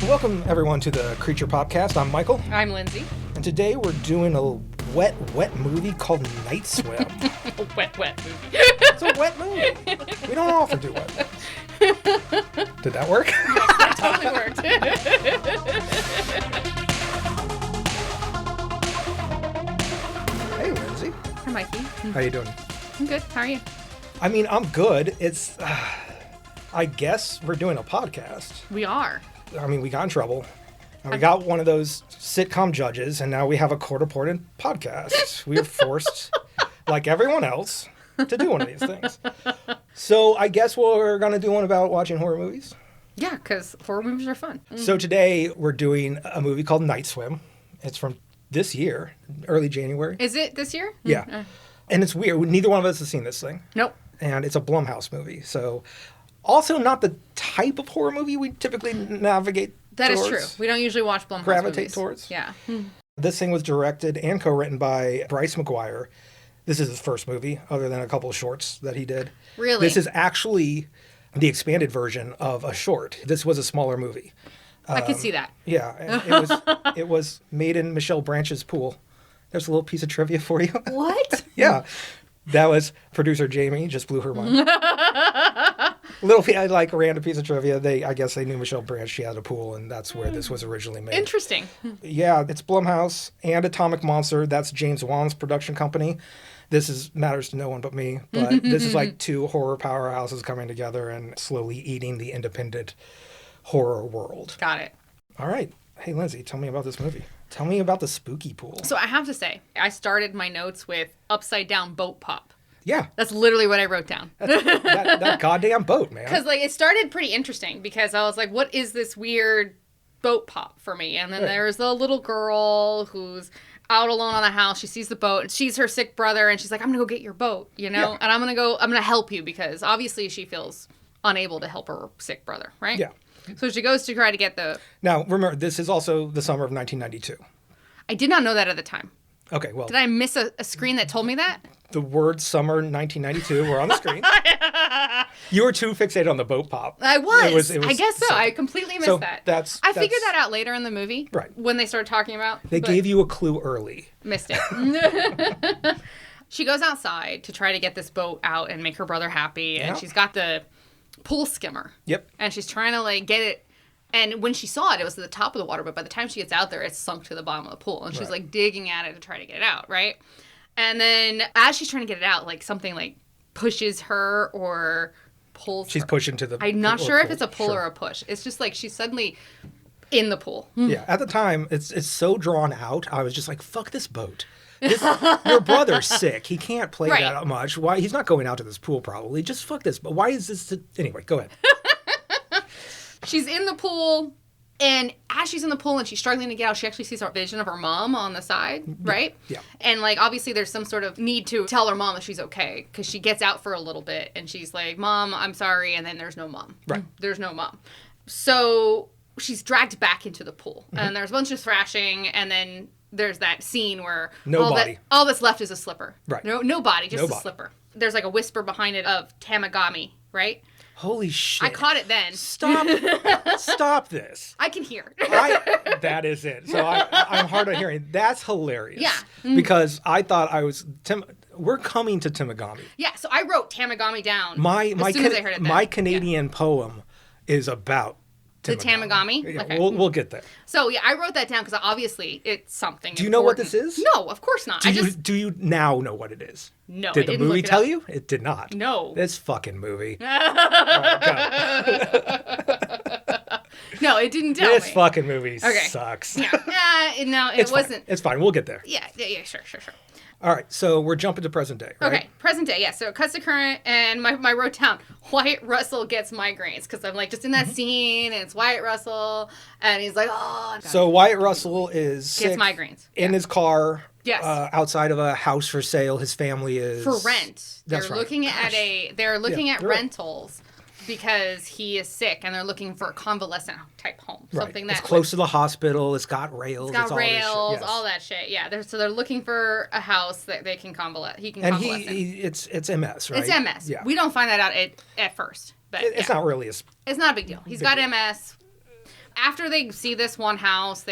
Welcome, everyone, to the Creature Podcast. I'm Michael. I'm Lindsay. And today we're doing a wet movie called Night Swim. A wet movie. It's a wet movie. We don't often do wet movies. Did that work? Yes, that totally worked. Hey, Lindsay. Hi, Mikey. How you doing? I'm good. How are you? I mean, I'm good. It's, I guess we're doing a podcast. We are. I mean, we got in trouble. And we got one of those sitcom judges, and now we have a court-appointed podcast. We are forced, like everyone else, to do one of these things. So I guess we're going to do one about watching horror movies. Yeah, because horror movies are fun. So today we're doing a movie called Night Swim. It's from this year, early January. Is it this year? Yeah. And it's weird. Neither one of us has seen this thing. Nope. And it's a Blumhouse movie. So also not the type of horror movie we typically navigate That towards. is true. We don't usually watch Blumhouse Gravitate movies. towards. Yeah. This thing was directed and co-written by Bryce McGuire. This is his first movie, other than a couple of shorts that he did. Really? This is actually the expanded version of a short. This was a smaller movie. I can see that. Yeah, and it was made in Michelle Branch's pool. There's a little piece of trivia for you. What? Yeah. That was producer Jamie, just blew her mind. Like random piece of trivia. I guess they knew Michelle Branch. She had a pool, and that's where this was originally made. Interesting. Yeah, it's Blumhouse and Atomic Monster. That's James Wan's production company. This matters to no one but me, but this is like two horror powerhouses coming together and slowly eating the independent horror world. Got it. All right. Hey, Lindsay, tell me about this movie. Tell me about the spooky pool. So I have to say, I started my notes with upside down boat pop. Yeah. That's literally what I wrote down. that goddamn boat, man. Because it started pretty interesting because I was like, what is this weird boat pop for me? And then there's the little girl who's out alone on the house. She sees the boat. She's her sick brother, and she's like, I'm going to go get your boat, and I'm going to help you because obviously she feels unable to help her sick brother, right? Yeah. So she goes to try to get the... Now, remember, this is also the summer of 1992. I did not know that at the time. Okay, well... Did I miss a screen that told me that? The words summer 1992 were on the screen. You were too fixated on the boat pop. I was. It was I guess so. I completely missed that. I figured that out later in the movie. Right. When they started talking about... They gave you a clue early. Missed it. She goes outside to try to get this boat out and make her brother happy. And she's got the pool skimmer. Yep. And she's trying to get it. And when she saw it, it was at the top of the water. But by the time she gets out there, it's sunk to the bottom of the pool. And she's digging at it to try to get it out, right? And then as she's trying to get it out, something pushes her or pulls She's her. pushing to the... I'm not sure if it's a pull or a push. It's just she's suddenly in the pool. Yeah, at the time, it's so drawn out. I was just like, fuck this boat. Your brother's sick. He can't play that much. Why? He's not going out to this pool probably. Just fuck this. But why is this... Anyway, go ahead. She's in the pool, and as she's in the pool and she's struggling to get out, she actually sees a vision of her mom on the side, right? Yeah. And, obviously there's some sort of need to tell her mom that she's okay, because she gets out for a little bit, and she's like, Mom, I'm sorry, and then there's no mom. Right. There's no mom. So she's dragged back into the pool, and there's a bunch of thrashing, and then there's that scene where all that's left is a slipper. Right. No body, just No a body. slipper. There's a whisper behind it of Tamagami, right? Holy shit. I caught it then. Stop this. I can hear. That is it. So I'm hard of hearing. That's hilarious. Yeah. Because I thought we're coming to Tamagami. Yeah, so I wrote Tamagami down as soon as I heard it then. My Canadian poem is about The Tamagami? Yeah, Okay. we'll get there. So, yeah, I wrote that down because obviously it's something Do you know what important. this is? No, of course not. Do you now know what it is? No, Did I the didn't movie look it tell up. you? It did not. No. This fucking movie. All right, go. No, it didn't tell This me. fucking movie sucks. Yeah. No, it wasn't. It's fine. We'll get there. Yeah, sure. All right, so we're jumping to present day, right? Okay, present day, yeah. So it cuts to current, and my wrote down, Wyatt Russell gets migraines, because I'm just in that scene, and it's Wyatt Russell, and he's like, oh. So Wyatt Russell is sick, gets migraines. in his car, Yes. Outside of a house for sale. His family is... For rent. That's They're right. looking at you're right. rentals because he is sick, and they're looking for a convalescent type home. Right. Something It's that close to the hospital. It's got rails. It's got all rails, this shit. Yes. all that shit. Yeah, they're looking for a house that they can convalesce. He can And convalesce in. it's MS, right? It's MS. Yeah. We don't find that out at first, but It's not really It's not a big deal. He's got MS. After they see this one house,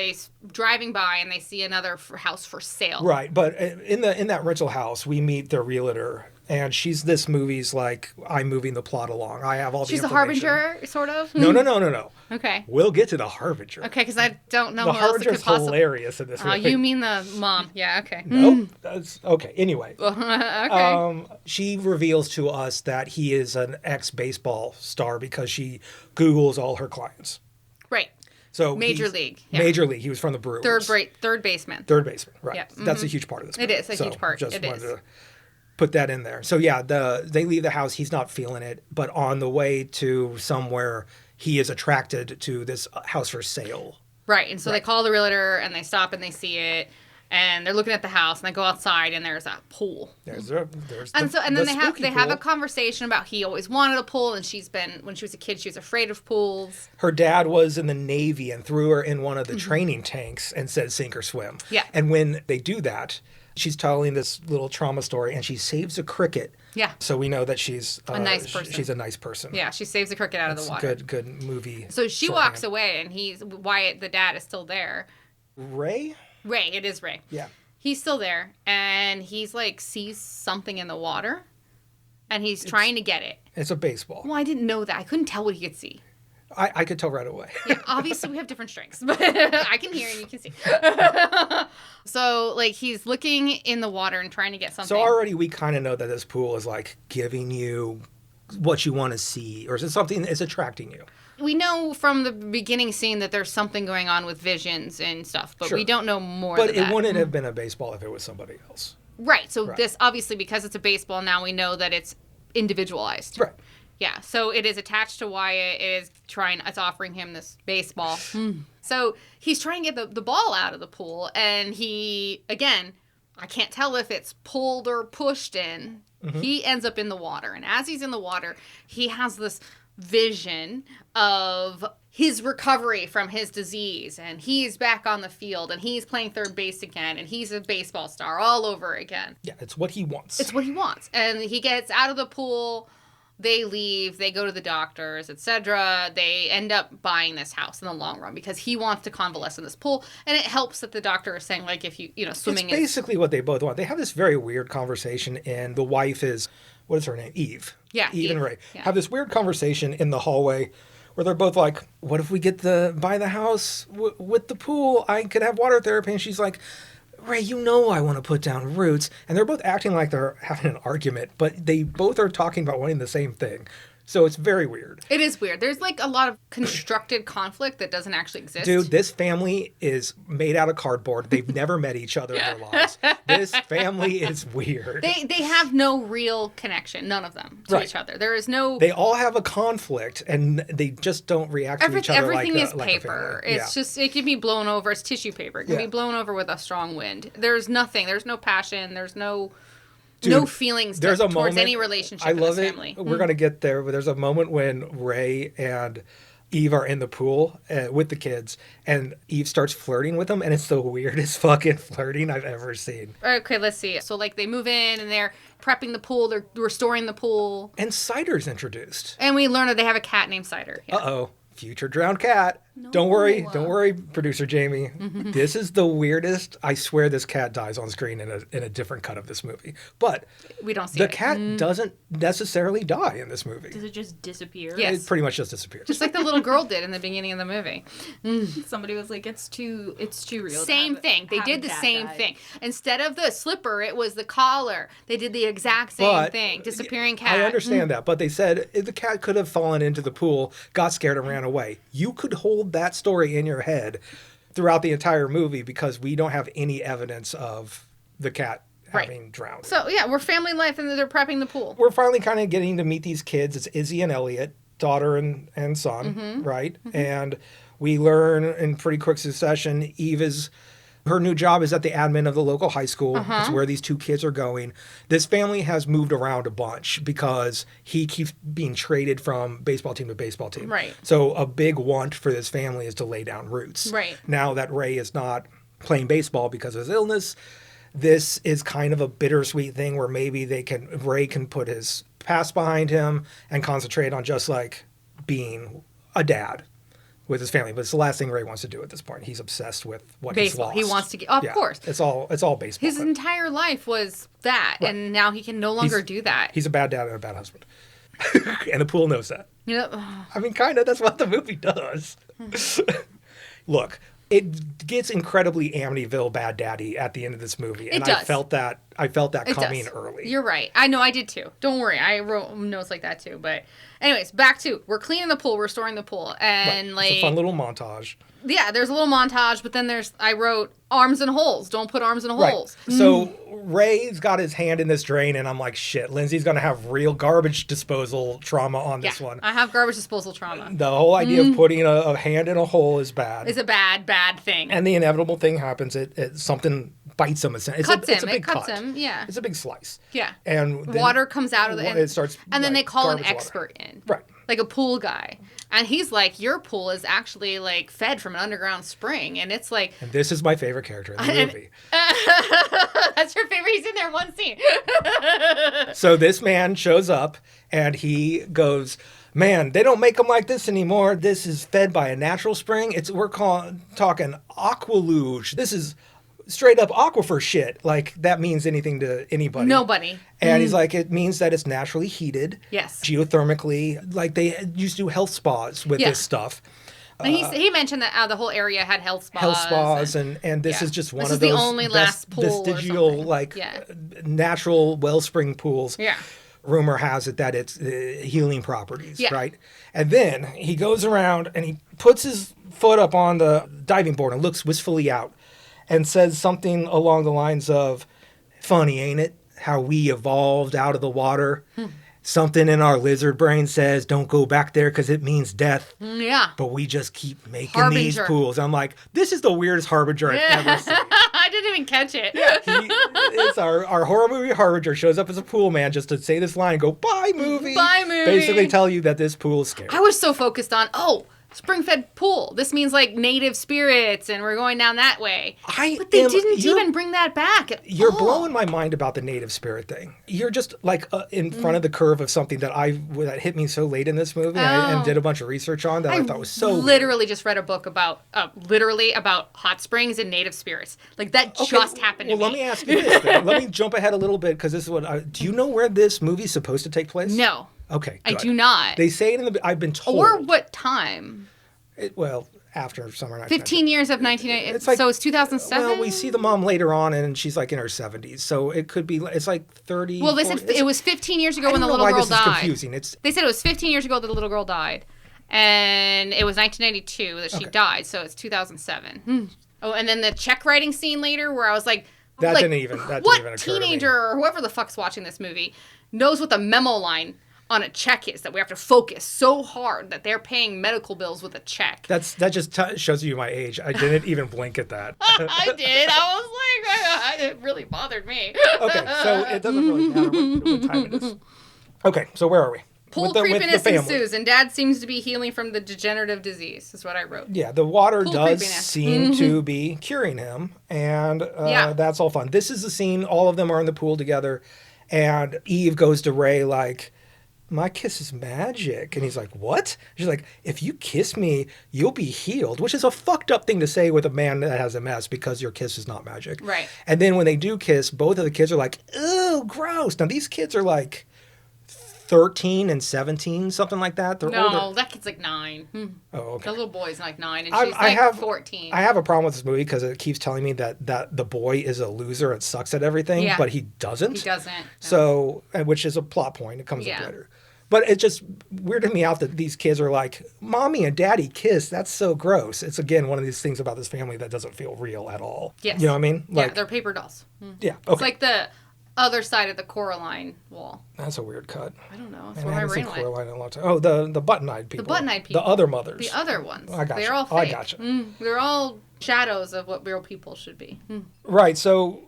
driving by and they see another house for sale. Right, but in that rental house, we meet the realtor, and she's this movie's like, I'm moving the plot along. I have all the information. She's a harbinger, sort of? No. Okay. We'll get to the harbinger. Okay, because I don't know the who else it could harbinger's possibly... hilarious in this movie. You mean the mom. Yeah, okay. Nope. That's, okay, anyway. Okay. She reveals to us that he is an ex-baseball star because she Googles all her clients. Right. So Major League. Yeah. Major League. He was from the Brewers. Third baseman. Third baseman, right. Yep. That's a huge part of this movie. It is a huge part. Just It wanted is. to put that in there. So yeah, they leave the house. He's not feeling it. But on the way to somewhere, he is attracted to this house for sale. Right. And so they call the realtor and they stop and they see it. And they're looking at the house, and they go outside, and there's a pool. And then they have a conversation about he always wanted a pool, and when she was a kid, she was afraid of pools. Her dad was in the Navy and threw her in one of the training tanks and said sink or swim. Yeah. And when they do that, she's telling this little trauma story, and she saves a cricket. Yeah. So we know that she's a nice person. She's a nice person. Yeah, she saves the cricket out of the water. Good movie. So she walks away, and Wyatt, the dad, is still there. Ray, it is Ray. Yeah. He's still there, and he's like sees something in the water, and he's trying to get it. It's a baseball. Well, I didn't know that. I couldn't tell what he could see. I could tell right away. Yeah, obviously we have different strengths, but I can hear and you can see. So, like, he's looking in the water and trying to get something. So already we kind of know that this pool is like giving you what you want to see, or is it something that's attracting you? We know from the beginning scene that there's something going on with visions and stuff, but we don't know more than that. But it wouldn't have been a baseball if it was somebody else. Right. So this, obviously, because it's a baseball, now we know that it's individualized. Right. Yeah. So it is attached to Wyatt. It's offering him this baseball. So he's trying to get the ball out of the pool, and he, again, I can't tell if it's pulled or pushed in. He ends up in the water, and as he's in the water, he has this vision of his recovery from his disease, and he's back on the field, and he's playing third base again, and he's a baseball star all over again. Yeah, it's what he wants. It's what he wants. And he gets out of the pool, they leave, they go to the doctors, etc. They end up buying this house in the long run because he wants to convalesce in this pool, and it helps that the doctor is saying, like, if swimming it's basically what they both want. They have this very weird conversation, and the wife is, what is her name? Eve. Yeah, Eve and Ray yeah. have this weird conversation in the hallway where they're both like, what if we buy the house with the pool? I could have water therapy. And she's like, Ray, I want to put down roots. And they're both acting like they're having an argument, but they both are talking about wanting the same thing. So it's very weird. It is weird. There's like a lot of constructed conflict that doesn't actually exist. Dude, this family is made out of cardboard. They've never met each other in their lives. This family is weird. They have no real connection, none of them, to each other. There is no... They all have a conflict, and they just don't react to each other everything like is paper. Like it's just, it can be blown over. It's tissue paper. It can be blown over with a strong wind. There's nothing. There's no passion. There's no... Dude, no feelings towards any relationship in this family. We're going to get there, but there's a moment when Ray and Eve are in the pool with the kids, and Eve starts flirting with them, and it's the weirdest fucking flirting I've ever seen. Okay, let's see. So, like, they move in, and they're prepping the pool. They're restoring the pool. And Cider's introduced. And we learn that they have a cat named Cider. Yeah. Uh-oh. Future drowned cat. No. Don't worry, producer Jamie. This is the weirdest. I swear this cat dies on screen in a different cut of this movie. But we don't see the cat doesn't necessarily die in this movie. Does it just disappear? Yes. It pretty much just disappears. Just like the little girl did in the beginning of the movie. Somebody was like, it's too real. Same thing. They did the same thing. Instead of the slipper, it was the collar. They did the exact same thing. Disappearing cat. I understand that, but they said the cat could have fallen into the pool, got scared, and ran away. You could hold that story in your head throughout the entire movie because we don't have any evidence of the cat having drowned. So, yeah, we're family life and they're prepping the pool. We're finally kind of getting to meet these kids. It's Izzy and Elliot, daughter and son, right? And we learn in pretty quick succession, her new job is at the admin of the local high school. It's where these two kids are going. This family has moved around a bunch because he keeps being traded from baseball team to baseball team. Right. So a big want for this family is to lay down roots. Right. Now that Ray is not playing baseball because of his illness, this is kind of a bittersweet thing where maybe Ray can put his past behind him and concentrate on just like being a dad. with his family. But it's the last thing Ray wants to do at this point. He's obsessed with what Baseball. he's lost. He wants to get, of course. It's all baseball. His entire life was that, and now he can no longer do that. He's a bad dad and a bad husband. And the pool knows that. You know, I mean, kind of. That's what the movie does. Look, it gets incredibly Amityville Bad Daddy at the end of this movie, and does. I felt that coming early. You're right. I know. I did too. Don't worry. I wrote notes like that too. But anyways, back to we're cleaning the pool, restoring the pool, and It's a fun little montage. Yeah, there's a little montage, but then I wrote arms in holes. Don't put arms in holes. Right. So Ray's got his hand in this drain, and I'm like, shit, Lindsay's going to have real garbage disposal trauma on this one. I have garbage disposal trauma. The whole idea of putting a hand in a hole is bad. It's a bad, bad thing. And the inevitable thing happens. Something bites him. It's a big cuts cut. him, yeah. It's a big slice. Yeah. And then water comes out of it. It starts. And then they call an garbage expert in. Right. Like a pool guy. And he's like, your pool is actually like fed from an underground spring. And it's like. And this is my favorite character in the movie. That's your favorite. He's in there one scene. So this man shows up and he goes, man, they don't make them like this anymore. This is fed by a natural spring. We're talking aqualuge. This is straight up aquifer shit. Like that means anything to anybody. Nobody. And he's like, it means that it's naturally heated. Yes. Geothermically. Like they used to do health spas with this stuff. And he mentioned that the whole area had health spas. Health spas, and this is just one this of is those the only last pool vestigial, natural wellspring pools. Yeah. Rumor has it that it's healing properties, Yeah. right? And then he goes around and he puts his foot up on the diving board and looks wistfully out and says something along the lines of, funny, ain't it? How we evolved out of the water. Something in our lizard brain says, don't go back there because it means death. Yeah. But we just keep making these pools. I'm like, this is the weirdest Harbinger I've ever seen. I didn't even catch it. It's our horror movie Harbinger shows up as a pool man just to say this line and go, bye movie. Bye movie. Basically tell you that this pool is scary. I was so focused on, spring-fed pool. This means like native spirits, and we're going down that way. But they didn't even bring that back at You're all. blowing my mind about the native spirit thing. You're just like in front of the curve of something that hit me so late in this movie and did a bunch of research on that I thought was so literally just read a book about hot springs and native spirits. Like that just happened to me. Well, let me ask you this. Then. Let me jump ahead a little bit because this is what do you know where this movie's supposed to take place? No. Okay, I good. do not. They say it I've been told. Or what time? After summer 15 years of 1980. So it's 2007? Well, we see the mom later on, and she's like in her 70s. So it could be, it's like 30. Well, they said it was 15 years ago when the little girl died. This is confusing. They said it was 15 years ago that the little girl died. And it was 1992 that she died. So it's 2007. Oh, and then the check writing scene later where I was like, that didn't even occur to me. Teenager or whoever the fuck's watching this movie knows what the memo line on a check is, that we have to focus so hard that they're paying medical bills with a check. That just shows you my age. I didn't even blink at that. I did. I was like, it really bothered me. Okay, so it doesn't really matter what time it is. Okay, so where are we? Pool creepiness ensues, and Dad seems to be healing from the degenerative disease, is what I wrote. Yeah, the water does seem to be curing him, and that's all fun. This is the scene, all of them are in the pool together, and Eve goes to Ray like, my kiss is magic. And he's like, what? She's like, if you kiss me, you'll be healed, which is a fucked up thing to say with a man that has MS because your kiss is not magic. Right. And then when they do kiss, both of the kids are like, ew, gross. Now, these kids are like 13 and 17, something like that. They're older. That kid's like 9. Oh, okay. The little boy's like 9, and she's 14. I have a problem with this movie because it keeps telling me that the boy is a loser and sucks at everything, but he doesn't. He doesn't. So, which is a plot point. It comes up later. But it just weirded me out that these kids are like, Mommy and Daddy kiss. That's so gross. It's, again, one of these things about this family that doesn't feel real at all. Yes. You know what I mean? Like, they're paper dolls. Yeah, okay. It's like the other side of the Coraline wall. That's a weird cut. I don't know. That's where my brain went. Coraline in a long time. Oh, the button-eyed people. The button-eyed people. The other mothers. The other ones. I gotcha. They're all fake. I gotcha. They're all shadows of what real people should be. Right, so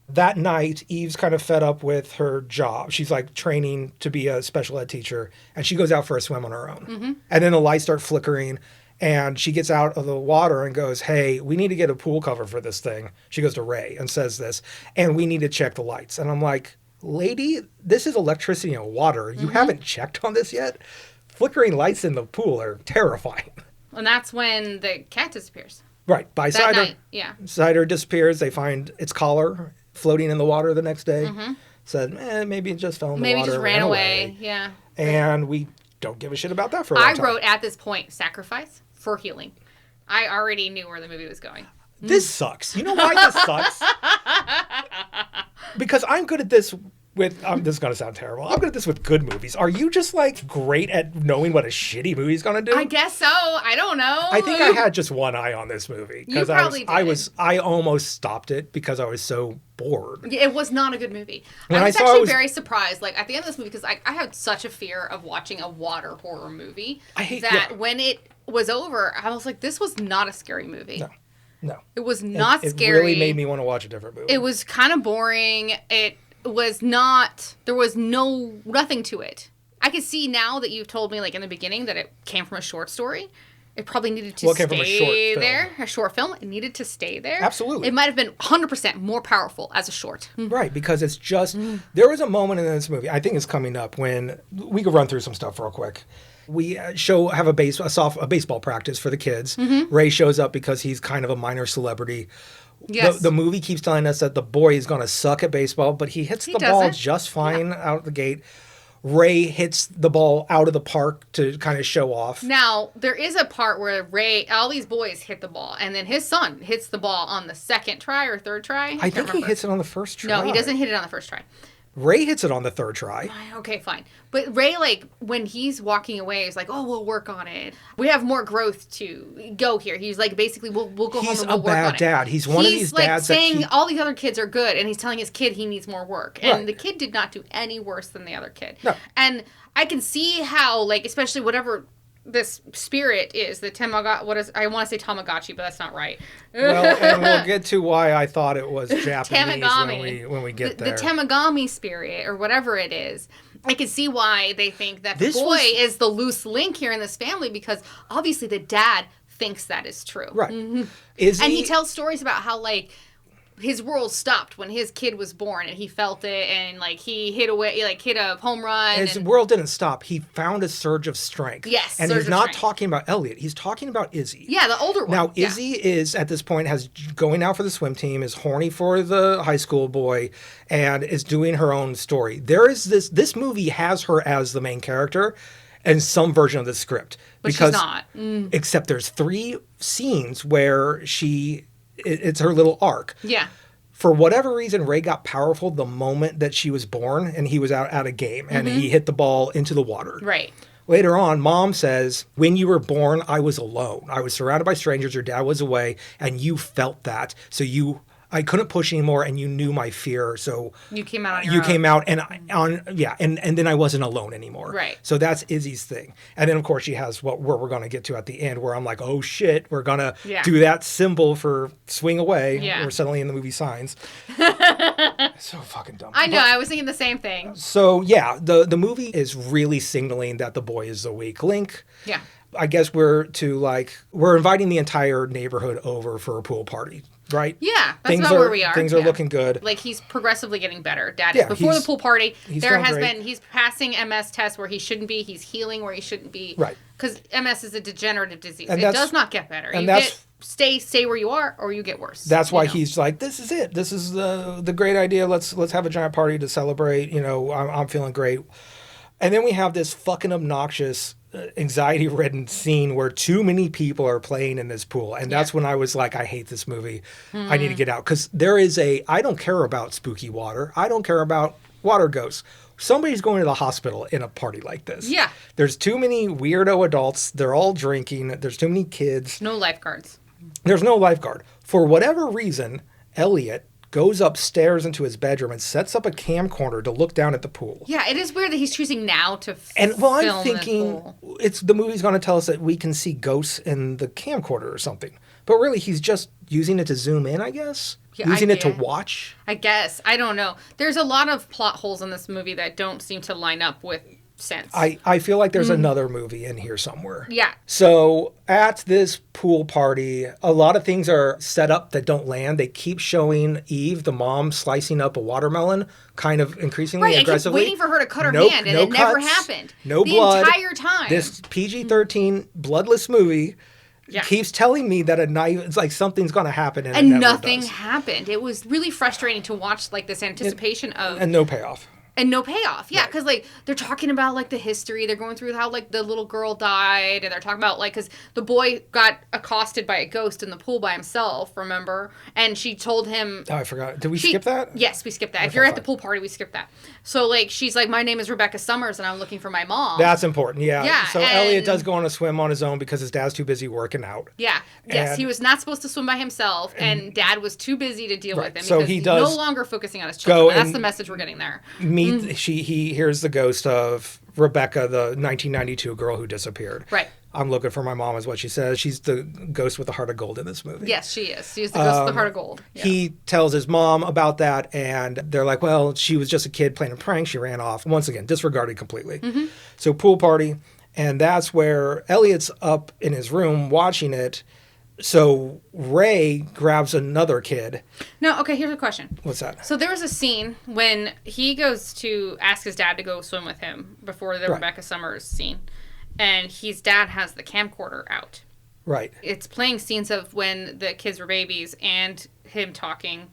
that night, Eve's kind of fed up with her job. She's like training to be a special ed teacher, and she goes out for a swim on her own. And then the lights start flickering, and she gets out of the water and goes, hey, we need to get a pool cover for this thing. She goes to Ray and says this, and we need to check the lights. And I'm like, lady, this is electricity and water. You haven't checked on this yet? Flickering lights in the pool are terrifying. And that's when the cat disappears. Right. By That Cider. night, yeah. Cider disappears. They find its collar floating in the water the next day. Said, maybe it just fell in the Maybe water. just ran away. Yeah. And we don't give a shit about that for a long time. I wrote at this point, sacrifice for healing. I already knew where the movie was going. This sucks. You know why this sucks? Because I'm good at this with, this is going to sound terrible. I'm good at this with good movies. Are you just like great at knowing what a shitty movie's going to do? I guess so. I don't know. I think I had just one eye on this movie. You probably did. I almost stopped it because I was so bored. It was not a good movie. When I was I saw actually it was- very surprised, like at the end of this movie, because I had such a fear of watching a water horror movie when it was over, I was like, this was not a scary movie. No. It was not scary. It really made me want to watch a different movie. It was kind of boring. It was not, there was nothing to it. I can see now that you've told me, like in the beginning, that it came from a short story. It probably needed to stay there. A short film. It needed to stay there. Absolutely. It might have been 100% more powerful as a short. Right, because it's just, there was a moment in this movie, I think it's coming up, when we could run through some stuff real quick. We have a baseball practice for the kids. Ray shows up because he's kind of a minor celebrity. Yes. The movie keeps telling us that the boy is going to suck at baseball, but he hits the ball just fine out the gate. Ray hits the ball out of the park to kind of show off. Now, there is a part where Ray, all these boys hit the ball, and then his son hits the ball on the second try or third try. I think he hits it on the first try. No, he doesn't hit it on the first try. Ray hits it on the third try. Okay, fine. But Ray, like, when he's walking away, he's like, oh, we'll work on it. We have more growth to go here. He's like, basically, we'll go home and we'll work on it. He's a bad dad. He's one of these dads that saying all these other kids are good, and he's telling his kid he needs more work. And the kid did not do any worse than the other kid. No. And I can see how, like, especially whatever this spirit is, the I want to say Tamagotchi, but that's not right. Well, and we'll get to why I thought it was Japanese Tamagami. when we get there. The Tamagami spirit, or whatever it is. I can see why they think that the boy is the loose link here in this family, because obviously the dad thinks that is true. Right. And Izzy, he tells stories about how, like, his world stopped when his kid was born, and he felt it, and like he hit a home run. His world didn't stop. He found a surge of strength. Yes, and he's not talking about Elliot. He's talking about Izzy. Yeah, the older one. Now Izzy is at this point going out for the swim team, is horny for the high school boy, and is doing her own story. There is this movie has her as the main character, in some version of the script, but she's not. Except there's 3 scenes where it's her little arc. Yeah. For whatever reason, Ray got powerful the moment that she was born, and he was out at a game, and he hit the ball into the water. Right. Later on, Mom says, when you were born, I was alone. I was surrounded by strangers. Your dad was away, and you felt that. So I couldn't push anymore, and you knew my fear. So you came out on your own. Came out, and then I wasn't alone anymore. Right. So that's Izzy's thing. And then, of course, she has where we're going to get to at the end, where I'm like, oh, shit, we're going to do that symbol for swing away. Yeah. We're suddenly in the movie Signs. So fucking dumb. I know. I was thinking the same thing. So, yeah, the movie is really signaling that the boy is the weak link. Yeah. I guess we're inviting the entire neighborhood over for a pool party, right? Yeah, that's about where we are. Things are looking good. Like, he's progressively getting better. Dad is. Yeah, Before the pool party, he's passing MS tests where he shouldn't be. He's healing where he shouldn't be. Right. Because MS is a degenerative disease. And it does not get better. Stay where you are, or you get worse. That's why he's like, this is it. This is the great idea. Let's have a giant party to celebrate. I'm feeling great. And then we have this fucking obnoxious, anxiety-ridden scene where too many people are playing in this pool. And that's when I was like, I hate this movie. I need to get out. Because I don't care about spooky water. I don't care about water ghosts. Somebody's going to the hospital in a party like this. Yeah. There's too many weirdo adults. They're all drinking. There's too many kids. No lifeguards. There's no lifeguard. For whatever reason, Elliot goes upstairs into his bedroom and sets up a camcorder to look down at the pool. Yeah, it is weird that he's choosing now to I'm thinking the movie's going to tell us that we can see ghosts in the camcorder or something. But really, he's just using it to zoom in, I guess. Yeah, using it to watch. I guess. I don't know. There's a lot of plot holes in this movie that don't seem to line up with sense. I feel like there's another movie in here somewhere. Yeah. So at this pool party, a lot of things are set up that don't land. They keep showing Eve, the mom, slicing up a watermelon, kind of increasingly aggressively. I keep waiting for her to cut her hand, and it never happened. No blood. The entire time. This PG-13 bloodless movie. Yeah. keeps telling me that a knife, it's like something's going to happen. And And it never nothing does. happened. It was really frustrating to watch, like, this anticipation of... And no payoff. And no payoff. Yeah, Right. because, like, they're talking about, like, the history. They're going through how, like, the little girl died. And they're talking about, like, because the boy got accosted by a ghost in the pool by himself, remember? And she told him... Oh, I forgot. Did we skip that? Yes, we skipped that. If Okay, you're at the fine. pool party, we skipped that. So, like, she's like, my name is Rebecca Summers, and I'm looking for my mom. That's important, yeah. Yeah, So and- Elliot does go on a swim on his own because his dad's too busy working out. Yeah. Yes, And- he was not supposed to swim by himself, and Dad was too busy to deal Right, with him so because he he's does no longer focusing on his go children. That's and- the message we're getting there. He hears the ghost of Rebecca, the 1992 girl who disappeared. Right. I'm looking for my mom, is what she says. She's the ghost with the heart of gold in this movie. Yes, she is. She's the ghost of the heart of gold. Yeah. He tells his mom about that, and they're like, well, she was just a kid playing a prank. She ran off. Once again, disregarded completely. Mm-hmm. So pool party, and that's where Elliot's up in his room watching it. So Ray grabs another kid. No, okay, here's a question. What's that? So there was a scene when he goes to ask his dad to go swim with him before the Right. Rebecca Summers scene, and his dad has the camcorder out. Right. It's playing scenes of when the kids were babies and him talking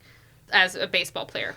as a baseball player.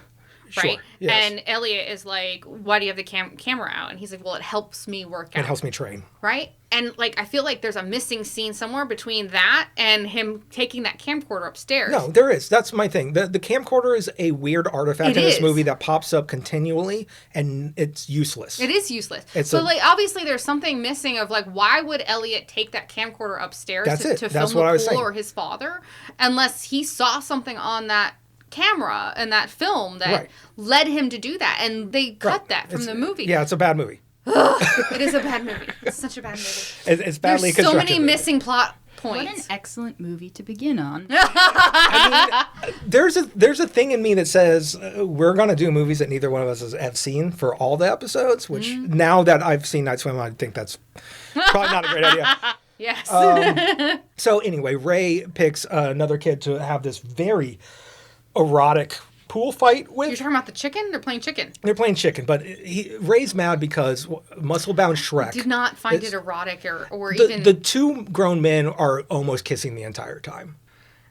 Sure, Right? yes. And Elliot is like, why do you have the camera out? And he's like, well, it helps me work out. It helps me train. Right? And, like, I feel like there's a missing scene somewhere between that and him taking that camcorder upstairs. No, there is. That's my thing. The camcorder is a weird artifact It in this is. movie that pops up continually, and it's useless. It is useless. It's So, a- like, obviously there's something missing of, like, why would Elliot take that camcorder upstairs That's to it. film That's the what I was pool saying. or his father unless he saw something on that camera and that film that Right. led him to do that. And they cut Right. that from It's- the movie. Yeah, it's a bad movie. It is a bad movie. It's such a bad movie. It's badly There's so constructed. many missing plot What an points. excellent movie to begin on. There's a thing in me that says we're going to do movies that neither one of us have seen for all the episodes, which now that I've seen Night Swim, I think that's probably not a great idea. Yes. So anyway, Ray picks another kid to have this very erotic pool fight with. You're talking about the chicken? They're playing chicken. They're playing chicken, but Ray's mad because muscle-bound Shrek. Did not find is- it erotic or the, even... the two grown men are almost kissing the entire time.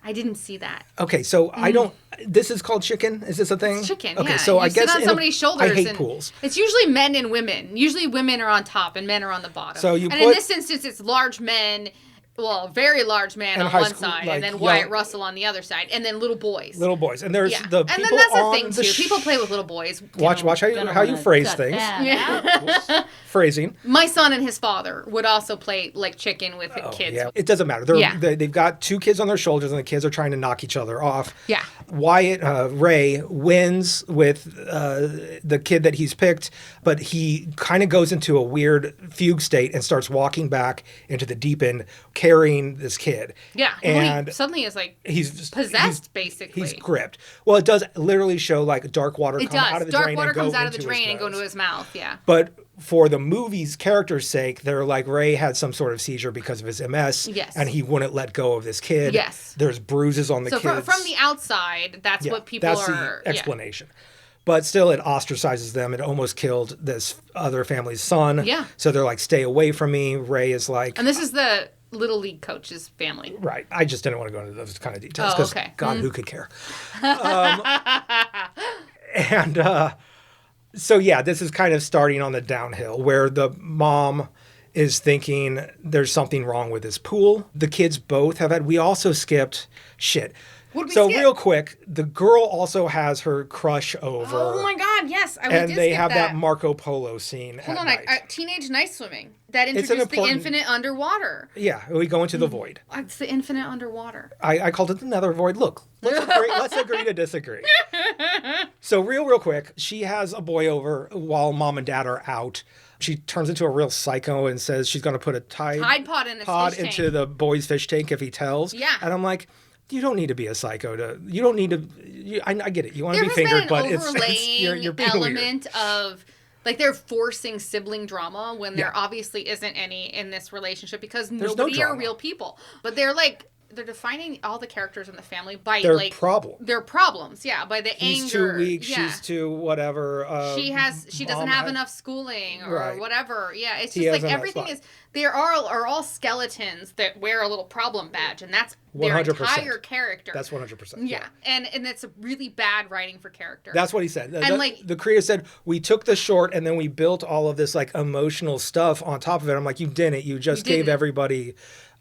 I didn't see that. Okay, so I don't. This is called chicken. Is this a thing? It's chicken, Okay, yeah. so you I guess sit on in somebody's shoulders. I hate and pools. It's usually men and women. Usually women are on top and men are on the bottom. So you and in put- this instance, it's large men. Well, very large man And on high one school, side, like, and then young- Wyatt Russell on the other side, and then little boys. Little boys, and there's yeah. the And people then that's the on thing the too. People play with little boys. Watch how you Gonna phrase cut things. that out. Phrasing. My son and his father would also play like chicken with kids. Yeah, it doesn't matter. Yeah. They've got two kids on their shoulders, and the kids are trying to knock each other off. Yeah. Wyatt Ray wins with the kid that he's picked, but he kind of goes into a weird fugue state and starts walking back into the deep end, carrying this kid. Yeah. And he suddenly is like he's possessed, basically. He's gripped. Well, it does literally show like dark water It come out does. of the Dark drain water and go comes out of the into drain his and go nose. into his mouth. Yeah. But for the movie's character's sake, they're like, Ray had some sort of seizure because of his MS. Yes. And he wouldn't let go of this kid. Yes. There's bruises on the So kids. from the outside, that's Yeah, what people that's are. the explanation. But still, it ostracizes them. It almost killed this other family's son. Yeah. So they're like, stay away from me. Ray is like, And this is the little league coach's family. right. I just didn't want to go into those kind of details Oh, because, okay. God, who could care? And so, yeah, this is kind of starting on the downhill where the mom is thinking there's something wrong with this pool. The kids both have had, we also skipped shit. What did we So skip? real quick, the girl also has her crush over. Oh my God! Yes, I And did they skip have that Marco Polo scene. Hold at on, night. teenage night swimming that It's an introduced the important- infinite underwater. Yeah, we go into the void. It's the infinite underwater. I called it the nether void. Look, let's agree to disagree. So real quick, she has a boy over while mom and dad are out. She turns into a real psycho and says she's going to put a Tide Pod in a pod fish into tank. the boy's fish tank if he tells. Yeah. And I'm like, you don't need to be a psycho to. You don't need to. I get it. You want to There be has fingered, been but an it's overlaying you're being weird. element of. Like, they're forcing sibling drama when there Yeah. obviously isn't any in this relationship because no nobody are drama. real people. But they're, like, they're defining all the characters in the family by Their like problem. their problems. Yeah, by the He's anger. too weak. Yeah. She's too whatever. She doesn't have enough schooling or Right. whatever. Yeah, it's He just like has a everything spot. is. They are all skeletons that wear a little problem badge, and that's their 100%. entire character. That's 100%. yeah, and it's really bad writing for character. That's what he said. And, like- the creator said, we took the short and then we built all of this like emotional stuff on top of it. I'm like, you didn't. You just gave didn't. everybody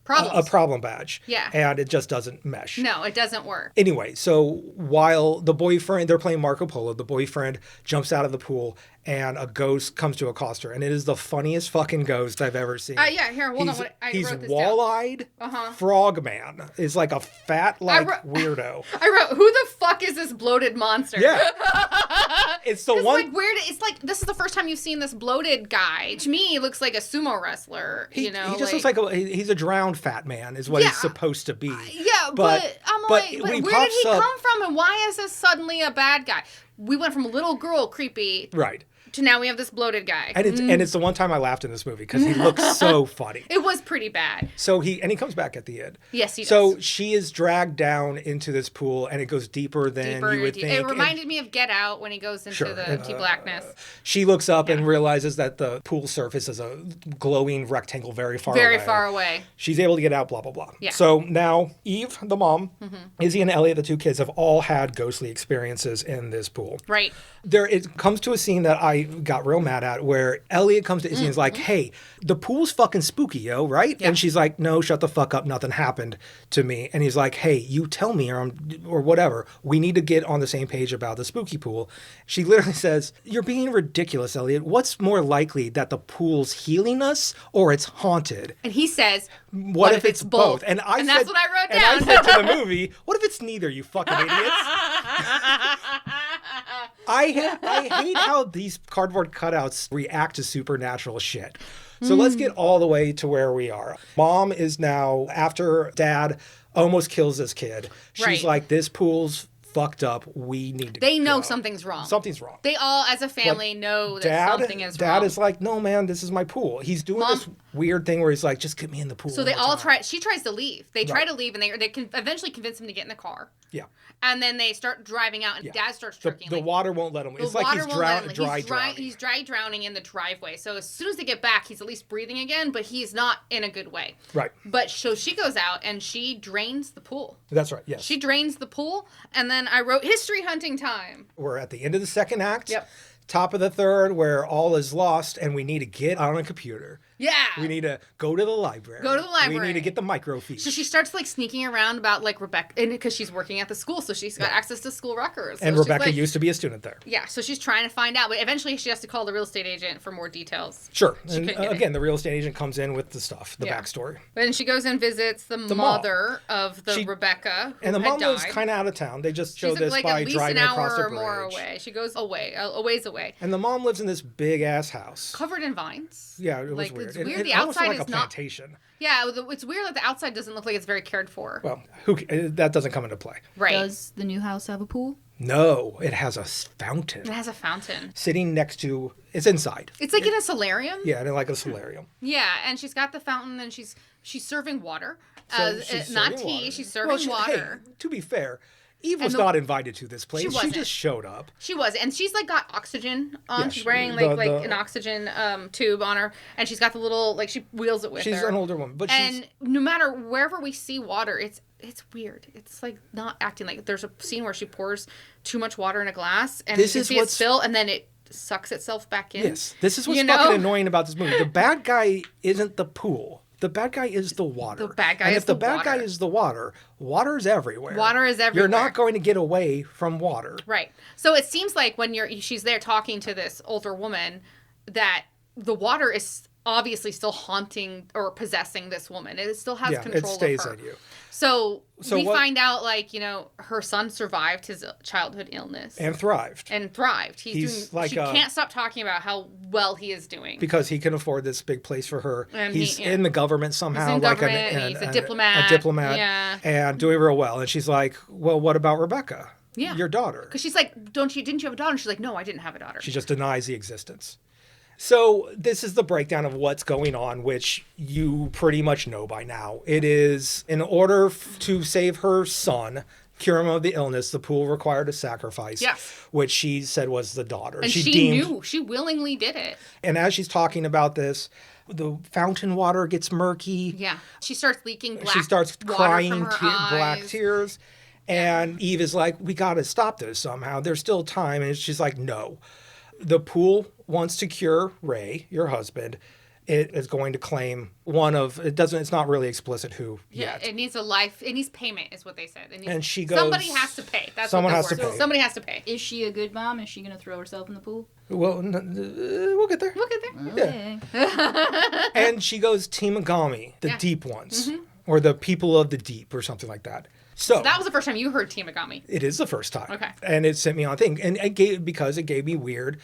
Problems. a problem badge. Yeah. And it just doesn't mesh. No, it doesn't work. Anyway, so while the boyfriend, they're playing Marco Polo, the boyfriend jumps out of the pool and a ghost comes to accost her. And it is the funniest fucking ghost I've ever seen. Yeah, here, hold on. I He's wrote this down. wall-eyed frogman. Is like a fat, like, weirdo. I wrote, who the fuck is this bloated monster? Yeah. It's the It's one... like weird. It's like this is the first time you've seen this bloated guy. To me, he looks like a sumo wrestler. He just like, looks like he's a drowned fat man is what Yeah. he's supposed to be. Yeah, but I'm like, when but he where did pops he up- come from, and why is this suddenly a bad guy? We went from a little girl creepy Right. to now we have this bloated guy. And it's the one time I laughed in this movie because he looks so funny. It was pretty bad. So he comes back at the end. Yes, he does. So she is dragged down into this pool and it goes deeper than you would think. It reminded me of Get Out when he goes into Sure. the empty blackness. She looks up and realizes that the pool surface is a glowing rectangle very far away. Very far away. She's able to get out, blah, blah, blah. Yeah. So now Eve, the mom, Mm-hmm. Izzy and Elliot, the two kids, have all had ghostly experiences in this pool. Right. It comes to a scene that I got real mad at where Elliot comes to Izzy and is like, hey, the pool's fucking spooky, yo, right? Yeah. And she's like, no, shut the fuck up. Nothing happened to me. And he's like, hey, you tell me or whatever. We need to get on the same page about the spooky pool. She literally says, you're being ridiculous, Elliot. What's more likely, that the pool's healing us or it's haunted? And he says, What if it's both? And I that's said, what I wrote and down. I said to the movie, what if it's neither, you fucking idiots? I hate how these cardboard cutouts react to supernatural shit. So let's get all the way to where we are. Mom is now, after dad almost kills this kid, she's Right. like, this pool's fucked up. We need to They know go. something's wrong. Something's wrong. They all, as a family, know that something is wrong. Dad is like, no, man, this is my pool. He's doing this weird thing where he's like, just get me in the pool. So one they more all time. she tries to leave. They try Right. to leave, and they can eventually convince him to get in the car. Yeah. And then they start driving out, and Yeah. Dad starts The, jerking. the water won't let him. The It's like water he's won't let him. dry drowning. He's dry drowning in the driveway. So as soon as they get back, he's at least breathing again, but he's not in a good way. Right. But so she goes out and she drains the pool. That's right, yes. She drains the pool, and then I wrote history hunting time. We're at the end of the second act. Yep. Top of the third, where all is lost and we need to get on a computer. Yeah. We need to go to the library. Go to the library. We need to get the microfiche. So she starts like sneaking around about like Rebecca, because she's working at the school, so she's got access to school records. So and she's, Rebecca like, used to be a student there. Yeah, so she's trying to find out, but eventually she has to call the real estate agent for more details. Sure. She And couldn't get it. again, the real estate agent comes in with the stuff, the Yeah. backstory. But then she goes and visits the mom. mother of the She- Rebecca, who And the had mom lives died. kind of out of town. They just show She's this like by at least driving an across hour the or more bridge. away. She goes away, a ways away, And the mom lives in this big ass house. covered in vines. Yeah, it was Like, weird. it's weird. It The almost outside looked like is a not- plantation. Yeah, it's weird that the outside doesn't look like it's very cared for. Well, that doesn't come into play. Right. Does the new house have a pool? No, it has a fountain It has a fountain. sitting next to. It's inside. It's like in a solarium. Yeah, and like a solarium. Yeah, and she's got the fountain, and she's serving water. So she's Not serving tea. water. She's serving Well, water. Hey, to be fair, Eve was the- not invited to this place. She wasn't. just showed up. She was, and she's like got oxygen on. Yeah, She's wearing the- like the- an oxygen tube on her, and she's got the little like she wheels it with She's her. an older woman, but and she's no matter wherever we see water, it's weird. It's like not acting like. There's a scene where she pours too much water in a glass, and This you is see it what's- spill, and then it sucks itself back in. yes. This is what's You know? fucking annoying about this movie. The bad guy isn't the pool. The bad guy is the water. The bad guy and is if the the bad guy water. is the water's everywhere. Water is You're everywhere. not going to get away from water. Right. So it seems like when she's there talking to this older woman, that the water is obviously still haunting or possessing this woman. It still has Yeah, control it stays of her. at you. So we what- find out, like, her son survived his childhood illness And thrived. and thrived. He's like she can't stop talking about how well he is doing. Because he can afford this big place for her. And He's yeah. in the government somehow. He's in like government, and he's a diplomat. A diplomat. Yeah. And doing real well. And she's like, well, what about Rebecca? Yeah. Your daughter. Because she's like, didn't you have a daughter? And she's like, no, I didn't have a daughter. She just denies the existence. So this is the breakdown of what's going on, which you pretty much know by now. It is in order to save her son, cure him of the illness, the pool required a sacrifice, Yes. which she said was the daughter. And she knew. She willingly did it. And as she's talking about this, the fountain water gets murky. Yeah. She starts leaking black She starts water crying from her black eyes. tears. And Eve is like, we got to stop this somehow. There's still time. And she's like, no. The pool wants to cure Ray, your husband. It is going to claim it's not really explicit who Yeah, yet. it needs a life. It needs payment, is what they said. And she goes, somebody has to pay. That's someone what has the to word is. pay. Somebody has to pay. Is she a good mom? Is she going to throw herself in the pool? Well, we'll get there. Look at there. Okay. And she goes, Timagami, the Yeah. deep ones, or the people of the deep, or something like that. So That was the first time you heard Timagami. it is the first time. Okay. And it sent me on a thing. And because it gave me weird.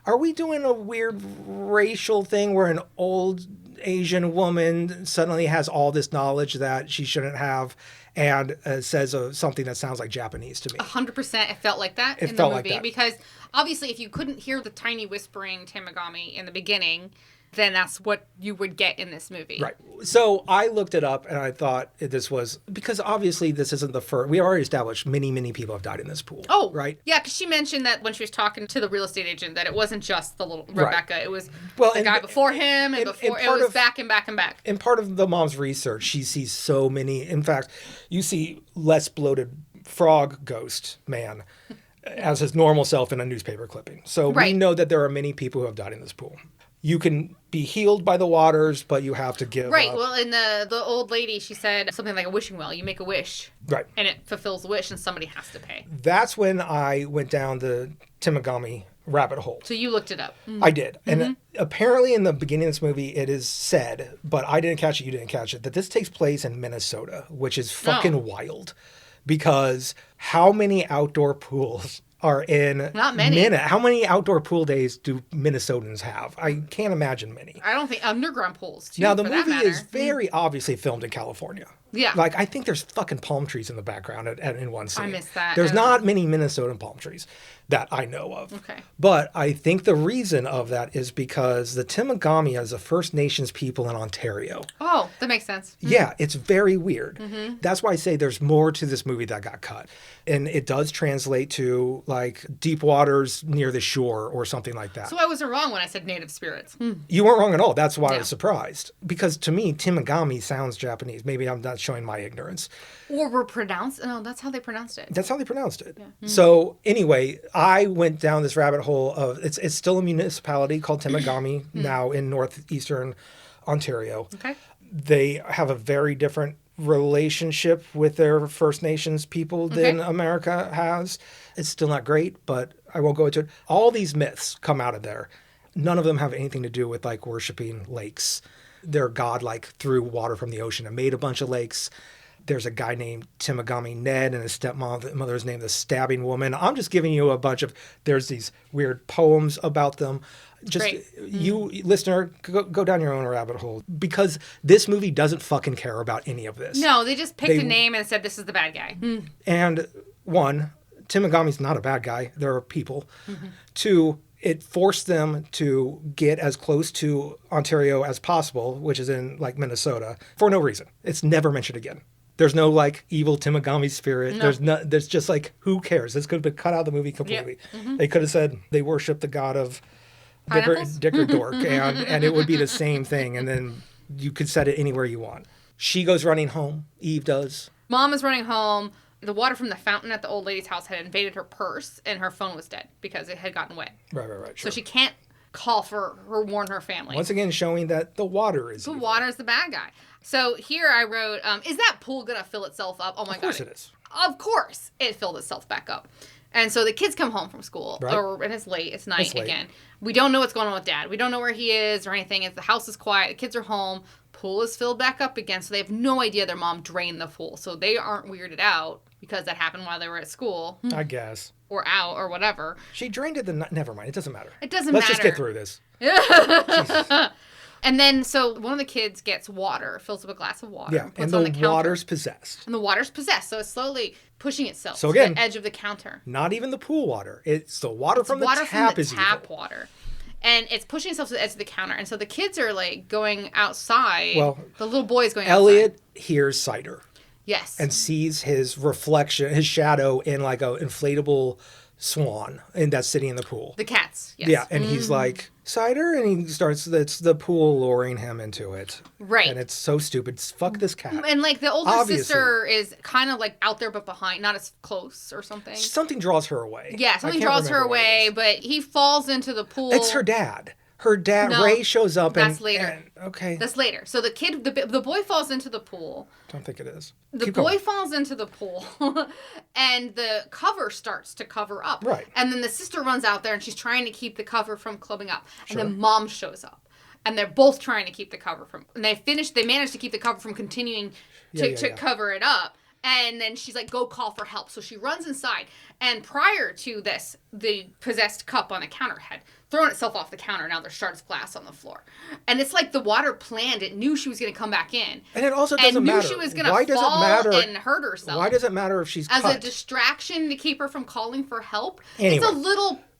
Are we doing a weird racial thing where an old Asian woman suddenly has all this knowledge that she shouldn't have and says something that sounds like Japanese to me? 100% it felt like that in the felt like movie. that. Because obviously if you couldn't hear the tiny whispering Timagami in the beginning, then that's what you would get in this movie. Right. So I looked it up and I thought this was, because obviously this isn't the first, we already established many people have died in this pool. Oh, right. Yeah, because she mentioned that when she was talking to the real estate agent that it wasn't just the little Rebecca. It was Well, the and- guy before him and before. It was back and back and back. And part of the mom's research, she sees so many. In fact, you see less bloated frog ghost man as his normal self in a newspaper clipping. So we Right. know that there are many people who have died in this pool. You can be healed by the waters, but you have to give Right. up. Well, in the old lady, she said something like a wishing well. You make a wish, Right. and it fulfills the wish, and somebody has to pay. That's when I went down the Timagami rabbit hole. So you looked it up. I did. And apparently in the beginning of this movie, it is said, but I didn't catch it, you didn't catch it, that this takes place in Minnesota, which is fucking wild. Because how many outdoor pools are in Not many. How many outdoor pool days do Minnesotans have? I can't imagine many. I don't think underground pools too. Now, the for that movie is matter. very obviously filmed in California. Yeah. Like, I think there's fucking palm trees in the background in one scene. missed that. There's I don't not many Minnesotan palm trees that I know of. Okay. But I think the reason of that is because the Timagami is a First Nations people in Ontario. Oh, that makes sense. Yeah, it's very weird. Mm-hmm. That's why I say there's more to this movie that got cut. And it does translate to, like, deep waters near the shore or something like that. So I wasn't wrong when I said native spirits. You weren't wrong at all. That's why I Yeah. was surprised. Because to me, Timagami sounds Japanese. Maybe I'm not showing my ignorance. Or were pronounced. No, that's how they pronounced it. That's how they pronounced it. So anyway, I went down this rabbit hole of it's still a municipality called Timagami now in northeastern Ontario. Okay. They have a very different relationship with their First Nations people than America has. It's still not great, but I won't go into it. All these myths come out of there. None of them have anything to do with like worshiping lakes. They're godlike through water from the ocean and made a bunch of lakes. There's a guy named Timagami Ned and his stepmother is named the Stabbing Woman. I'm just giving you a bunch of, there's these weird poems about them. Just Great. you, listener, go down your own rabbit hole because this movie doesn't fucking care about any of this. No, they just picked They- a name and said this is the bad guy. And one, Timagami's not a bad guy. There are people. Two, it forced them to get as close to Ontario as possible, which is in like Minnesota, for no reason. It's never mentioned again. There's no like evil Timagami spirit. No. There's just like, who cares? This could have been cut out of the movie completely. They could have said they worship the god of Pineapples? Dick or Dork, and it would be the same thing. And then you could set it anywhere you want. She goes running home. Eve does. Mom is running home. The water from the fountain at the old lady's house had invaded her purse, and her phone was dead because it had gotten wet. Right. So Sure. she can't call for or warn her family. Once again, showing that the water is The evil. water is the bad guy. So here I wrote, is that pool going to fill itself up? Oh my God. Of course it is. Of course it filled itself back up. And so the kids come home from school, Right. and it's late. It's night It's late. again. We don't know what's going on with Dad. We don't know where he is or anything. The house is quiet. The kids are home. Pool is filled back up again. So they have no idea their mom drained the pool. So they aren't weirded out because that happened while they were at school I guess. or out or whatever. She drained it the night. Never mind. It doesn't matter. It doesn't Let's matter. just get through this. And then so one of the kids gets water, fills up a glass of water, Yeah. puts And it on the the counter. water's possessed. And the water's possessed, so it's slowly pushing itself So to again- the edge of the counter. Not even the pool water. It's the water from the Water tap from the is tap evil. water. and it's pushing itself to the edge of the counter. And so the kids are like going outside. Well, the little boy's going Elliot outside. hears Cider. Yes. And sees his reflection, his shadow in like a inflatable swan and that's sitting in the pool. The cats. Yes. Yeah, and he's like, Cider, and he starts, it's the pool luring him into it. Right. And it's so stupid. Fuck this cat. And like the older Obviously. sister is kind of like out there but behind, not as close or something. Something draws her away. Yeah, something draws her away, but he falls into the pool. It's her dad. Her dad, No, Ray, shows up that's later. Okay. That's later. So the kid, the boy falls into the pool. Don't think it is. The Keep boy going. falls into the pool, and the cover starts to cover up. Right. And then the sister runs out there, and she's trying to keep the cover from clubbing up. And Sure. then mom shows up, and they're both trying to keep the cover from. And they manage to keep the cover from continuing to cover it up. And then she's like, go call for help. So she runs inside. And prior to this, the possessed cup on the counter had thrown itself off the counter. Now there's shards of glass on the floor. And it's like the water planned. It knew she was going to come back in. And it also doesn't matter. And knew she was going to fall and hurt herself. Why does it matter if she's As cut? a distraction to keep her from calling for help. Anyway.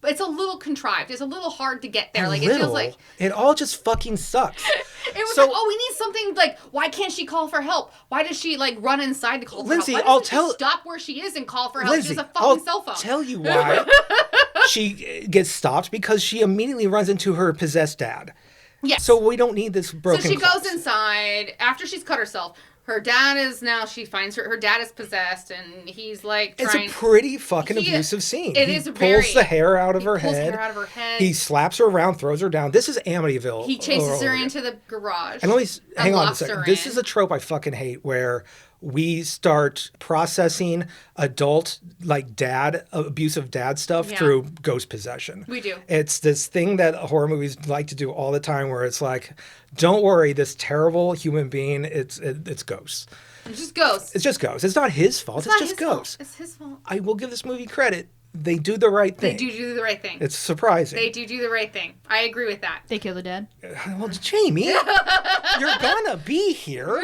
It's a little contrived. It's a little hard to get there. A Like little? it feels like It all just fucking sucks. it was So- like, oh, we need something like, why can't she call for help? Why does she like run inside to call for Lindsay, help? Why I'll doesn't she tell- stop where she is and call for help. Lindsay, She has a fucking I'll cell phone. tell you why she gets stopped, because she immediately runs into her possessed dad. Yes. So we don't need this broken So she clock. goes inside after she's cut herself. Her dad is now, she finds her dad is possessed, and he's like trying. It's a pretty fucking He- abusive scene. it He is pulls very- the hair out of he her pulls head. hair out of her head. He slaps her around, throws her down. This is Amityville. He chases all her over again. into the garage. And let me hang on a locks her second. This in. is a trope I fucking hate, where we start processing adult, like abusive dad stuff Yeah. through ghost possession. We do. It's this thing that horror movies like to do all the time, where it's like, don't worry, this terrible human being, it's ghosts. It's just ghosts. It's just ghosts. It's not his fault. It's not just his fault. ghosts. It's his fault. I will give this movie credit. They do the right They thing. do the right thing. It's surprising. They do the right thing. I agree with that. They kill the dad. Well, Jamie, you're gonna be here.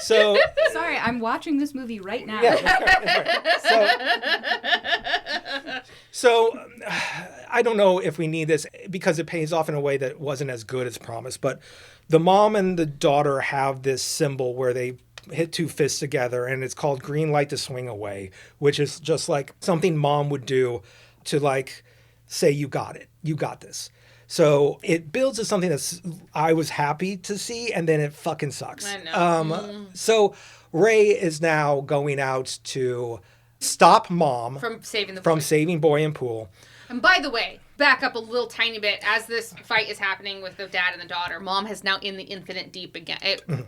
So, Sorry, I'm watching this movie right now. yeah, that's right. So, I don't know if we need this, because it pays off in a way that wasn't as good as promised. But the mom and the daughter have this symbol where they hit two fists together, and it's called green light to swing away, which is just like something mom would do to like say, you got it, you got this. So it builds to something that's I was happy to see, and then it fucking sucks. I know. So Ray is now going out to stop mom From saving the from boy. saving boy and pool. And by the way, back up a little tiny bit. As this fight is happening with the dad and the daughter, mom is now in the infinite deep again,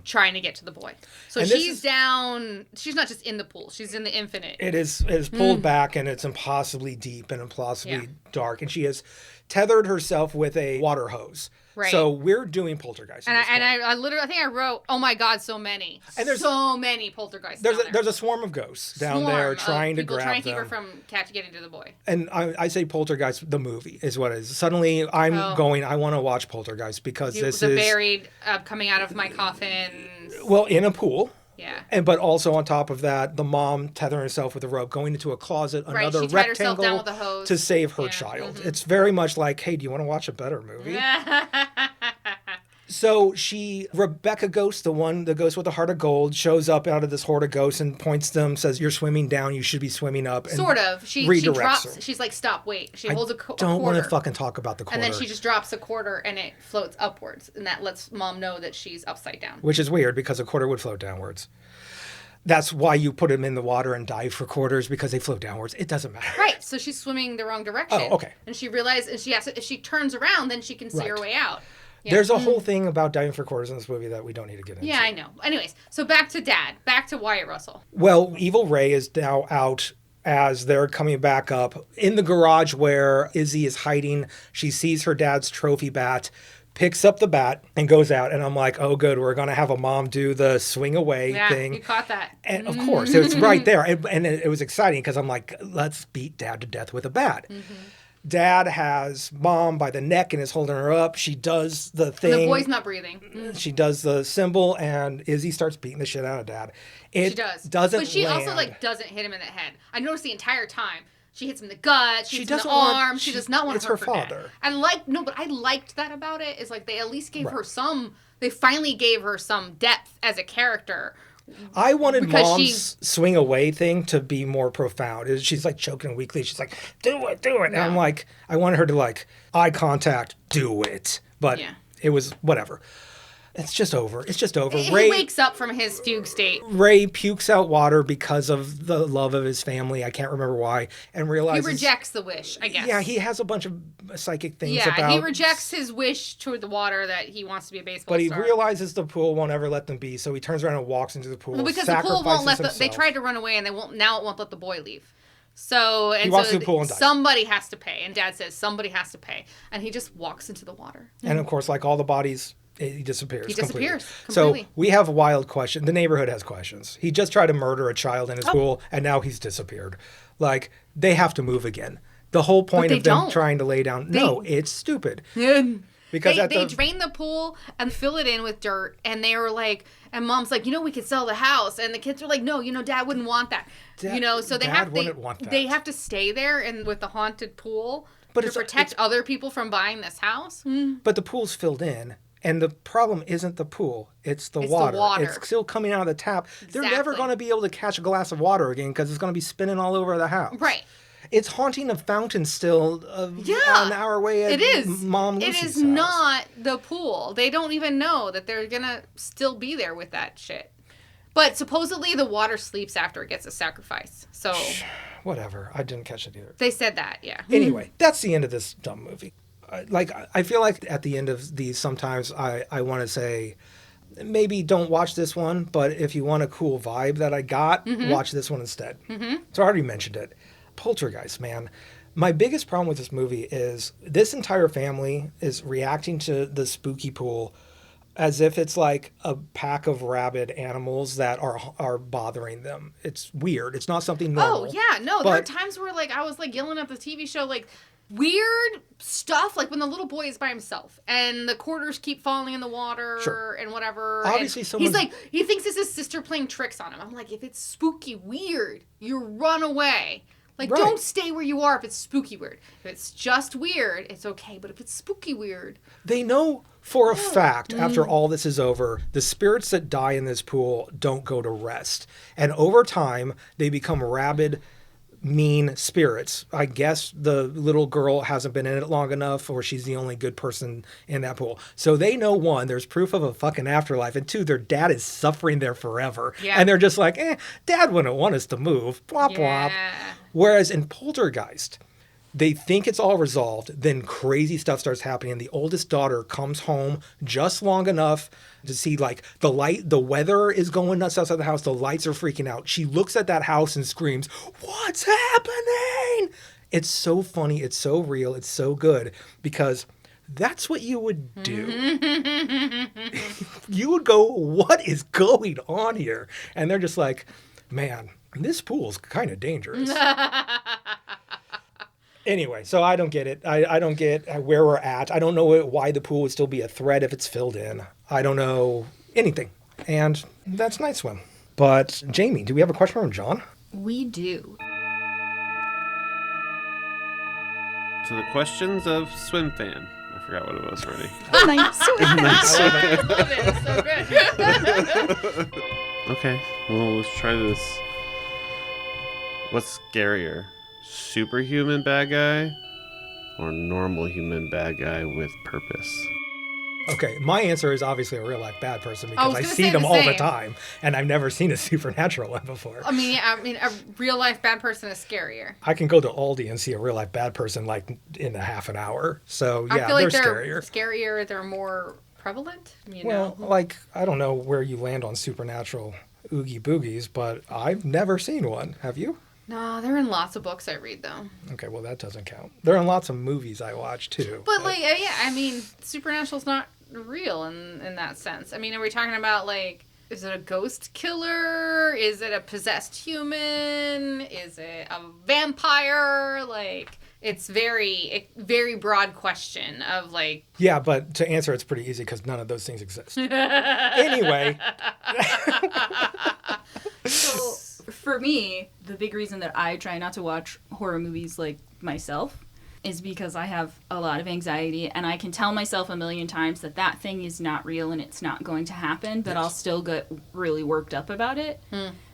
trying to get to the boy. So And this she's is- down. She's not just in the pool. She's in the infinite. It is pulled back, and it's impossibly deep and impossibly Yeah. dark, and she has tethered herself with a water hose. Right. So we're doing poltergeist. And at this point. I literally, I think I wrote, oh my God, so many. And there's- so many poltergeists there's down a, there's a swarm of ghosts down Swarm there of trying to people grab trying to keep them. her from getting to the boy. And I say Poltergeist, the movie is what it is. Suddenly I'm Oh. I want to watch Poltergeist, because this the is, buried coming out of my coffin. well, in a pool. Yeah. But also on top of that, the mom tethering herself with a rope, going into a closet, Right, another she tied herself rectangle down with a hose. to save her Yeah, child. It's very much like, hey, do you want to watch a better movie? Yeah. So Rebecca Ghost, the ghost with the heart of gold, shows up out of this horde of ghosts and points them, says, you're swimming down, you should be swimming up. And Sort of. She redirects drops. her. She's like, stop, wait. She holds a quarter. Don't want to fucking talk about the quarter. And then she just drops a quarter and it floats upwards. And that lets mom know that she's upside down. Which is weird, because a quarter would float downwards. That's why you put them in the water and dive for quarters, because they float downwards. It doesn't matter. Right. So she's swimming the wrong direction. Oh, okay. And she realizes, and she has to, if she turns around, then she can see her Right. way out. Yeah. There's a whole thing about diving for quarters in this movie that we don't need to get into. Yeah, I know. Anyways, so back to Dad. Back to Wyatt Russell. Well, Evil Ray is now out as they're coming back up in the garage where Izzy is hiding. She sees her dad's trophy bat, picks up the bat, and goes out. And I'm like, oh, good. We're going to have a mom do the swing away Yeah, thing. you caught that. And of course, it was right there. And it was exciting, because I'm like, let's beat Dad to death with a bat. Mm-hmm. Dad has mom by the neck and is holding her up. She does the thing. And the boy's not breathing. She does the symbol, and Izzy starts beating the shit out of Dad. It She does. doesn't But she also land. like doesn't hit him in the head. I noticed the entire time. She hits him in the gut. She hits him in the arm. She does not want to hurt her father. But I liked that about it. Is like they at least gave her some. They finally gave her some depth as a character. I wanted Mom's swing away thing to be more profound. She's like choking weakly. She's like, do it. And I'm like, I wanted her to like eye contact, do it. But it was whatever. It's just over. He wakes up from his fugue state. Ray pukes out water because of the love of his family. I can't remember why. And realizes... He rejects the wish, I guess. Yeah, he has a bunch of psychic things about... Yeah, he rejects his wish toward the water that he wants to be a baseball star. But he realizes the pool won't ever let them be, so he turns around and walks into the pool. Well, because the pool won't let them... They tried to run away, and it won't let the boy leave. So he walks to the pool and dies. Somebody has to pay. And Dad says, somebody has to pay. And he just walks into the water. And, of course, like all the bodies... He disappears. Completely. So we have a wild question. The neighborhood has questions. He just tried to murder a child in his pool, and now he's disappeared. Like, they have to move again. The whole point of them trying to lay down... No, it's stupid. Because they drain the pool and fill it in with dirt, and they were like... And Mom's like, we could sell the house. And the kids are like, no, Dad wouldn't want that. So Dad wouldn't want that. They have to stay there and with the haunted pool to protect other people from buying this house. But the pool's filled in. And the problem isn't the pool. It's the water. It's still coming out of the tap. Exactly. They're never going to be able to catch a glass of water again because it's going to be spinning all over the house. Right. It's haunting a fountain still on our way at Mom Lucy's house. It is not the pool. They don't even know that they're going to still be there with that shit. But supposedly the water sleeps after it gets a sacrifice. So... Whatever. I didn't catch it either. They said that, yeah. Anyway, that's the end of this dumb movie. I feel like at the end of these, sometimes I want to say, maybe don't watch this one, but if you want a cool vibe that I got, watch this one instead. So I already mentioned it. Poltergeist, man. My biggest problem with this movie is this entire family is reacting to the spooky pool as if it's like a pack of rabid animals that are bothering them. It's weird. It's not something normal. Oh, yeah. No, there are times where I was yelling at the TV show weird stuff, like when the little boy is by himself and the quarters keep falling in the water and whatever. Obviously, and he thinks it's his sister playing tricks on him. I'm like, if it's spooky weird, you run away. Don't stay where you are if it's spooky weird. If it's just weird, it's okay. But if it's spooky weird... They know for a fact, after all this is over, the spirits that die in this pool don't go to rest. And over time, they become rabid... mean spirits. I guess the little girl hasn't been in it long enough, or she's the only good person in that pool. So they know, one, there's proof of a fucking afterlife, and two, their dad is suffering there forever. Yeah. And they're just like, Dad wouldn't want us to move. Blop, blop. Whereas in Poltergeist, they think it's all resolved, then crazy stuff starts happening, and the oldest daughter comes home just long enough to see, the weather is going nuts outside the house, the lights are freaking out. She looks at that house and screams, "What's happening?" It's so funny, it's so real, it's so good, because that's what you would do. You would go, what is going on here? And they're just like, man, this pool's kind of dangerous. Anyway, so I don't get it. I don't get where we're at. I don't know why the pool would still be a threat if it's filled in. I don't know anything. And that's Night Swim. But, Jamie, do we have a question from John? We do. So the questions of Swim Fan. I forgot what it was already. Night Swim. I love it. It's so good. Okay, well, let's try this. What's scarier? Superhuman bad guy or normal human bad guy with purpose? Okay, my answer is obviously a real life bad person because I see them all the time, and I've never seen a supernatural one before. I mean, a real life bad person is scarier. I can go to Aldi and see a real life bad person in a half an hour. So yeah, I feel like they're scarier. Scarier, they're more prevalent. I don't know where you land on supernatural oogie boogies, but I've never seen one. Have you? No, they're in lots of books I read, though. Okay, well, that doesn't count. They're in lots of movies I watch, too. But, supernatural's not real in that sense. I mean, are we talking about, is it a ghost killer? Is it a possessed human? Is it a vampire? It's very broad question of, Yeah, but to answer it's pretty easy because none of those things exist. Anyway. So, for me, the big reason that I try not to watch horror movies like myself is because I have a lot of anxiety, and I can tell myself a million times that that thing is not real and it's not going to happen, but I'll still get really worked up about it.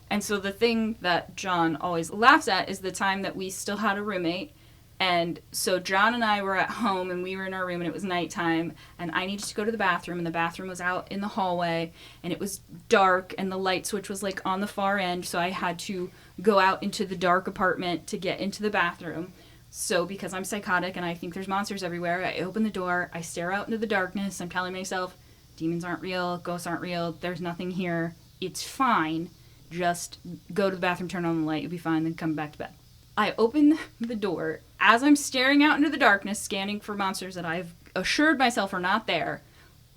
And so the thing that John always laughs at is the time that we still had a roommate. And so John and I were at home, and we were in our room, and it was nighttime, and I needed to go to the bathroom, and the bathroom was out in the hallway, and it was dark, and the light switch was like on the far end, so I had to go out into the dark apartment to get into the bathroom. So because I'm psychotic and I think there's monsters everywhere, I open the door, I stare out into the darkness, I'm telling myself, demons aren't real, ghosts aren't real, there's nothing here, it's fine, just go to the bathroom, turn on the light, you'll be fine, then come back to bed. I open the door. As I'm staring out into the darkness, scanning for monsters that I've assured myself are not there,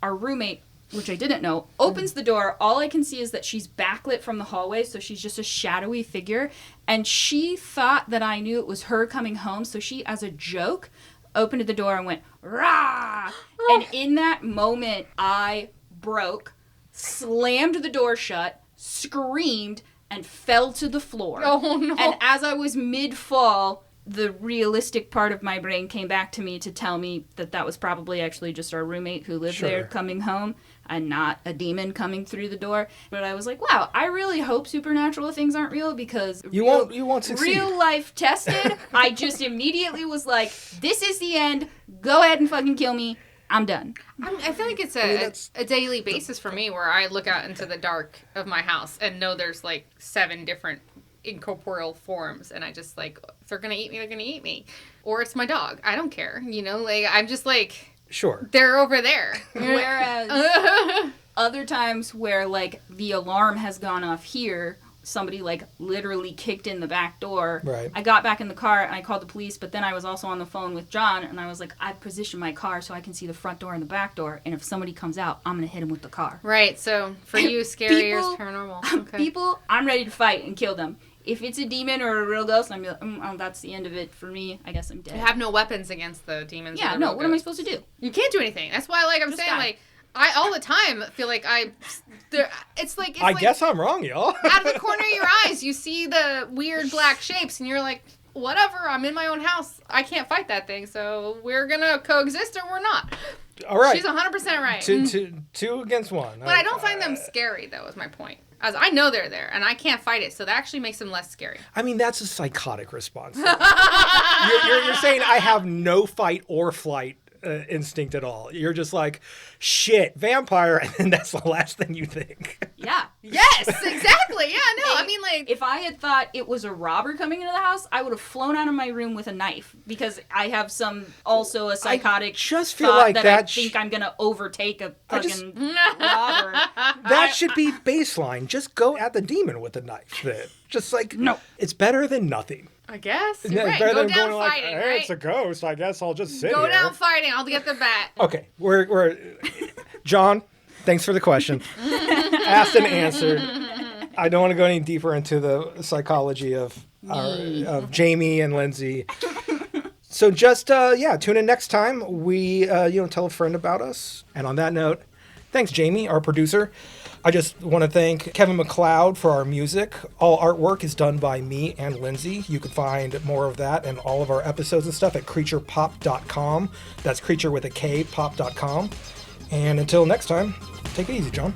our roommate, which I didn't know, opens the door. All I can see is that she's backlit from the hallway, so she's just a shadowy figure. And she thought that I knew it was her coming home, so she, as a joke, opened the door and went, rah! And in that moment, I broke, slammed the door shut, screamed, and fell to the floor. Oh, no. And as I was mid-fall, the realistic part of my brain came back to me to tell me that that was probably actually just our roommate who lived there coming home and not a demon coming through the door. But I was like, wow, I really hope supernatural things aren't real because you won't succeed. Real life tested, I just immediately was like, this is the end. Go ahead and fucking kill me. I'm done. I feel like it's a daily basis for me where I look out into the dark of my house and know there's like 7 different incorporeal forms, and I just like, if they're gonna eat me, they're gonna eat me. Or it's my dog. I don't care. You know, like I'm just like, sure, they're over there. Whereas other times where like the alarm has gone off here, somebody like literally kicked in the back door. Right. I got back in the car and I called the police, but then I was also on the phone with John, and I was like, I positioned my car so I can see the front door and the back door, and if somebody comes out, I'm gonna hit him with the car. Right. So for you, scary or paranormal. Okay. People, I'm ready to fight and kill them. If it's a demon or a real ghost, I'm like, oh, that's the end of it for me. I guess I'm dead. You have no weapons against the demons. Yeah, no. What am I supposed to do? You can't do anything. That's why, like, I'm Just saying, die. like, I all the time feel like it's like I guess I'm wrong, y'all. out of the corner of your eyes, you see the weird black shapes, and you're like, whatever. I'm in my own house. I can't fight that thing, so we're gonna coexist or we're not. All right. She's 100% right. Two against one. But I don't find them scary, though, is my point. As I know they're there, and I can't fight it, so that actually makes them less scary. I mean, that's a psychotic response. You're saying I have no fight or flight instinct at all. You're just like, shit, vampire, and then that's the last thing you think. Yeah. Yes, exactly. Yeah, no, I mean, like... If I had thought it was a robber coming into the house, I would have flown out of my room with a knife, because I have also a psychotic just feel thought like that that I think I'm going to overtake a fucking robber. That should be baseline. Just go at the demon with a knife then. Just like, no. It's better than nothing. I guess. It's You're right. better Go than down going fighting, like, hey, right? it's a ghost. I guess I'll just sit Go here. down fighting. I'll get the bat. Okay, we're John, thanks for the question. Asked and answered. I don't want to go any deeper into the psychology of Jamie and Lindsay. So just tune in next time. We tell a friend about us. And on that note, thanks Jamie, our producer. I just want to thank Kevin MacLeod for our music. All artwork is done by me and Lindsay. You can find more of that and all of our episodes and stuff at creaturepop.com. That's creature with a K, pop.com. And until next time, take it easy, John.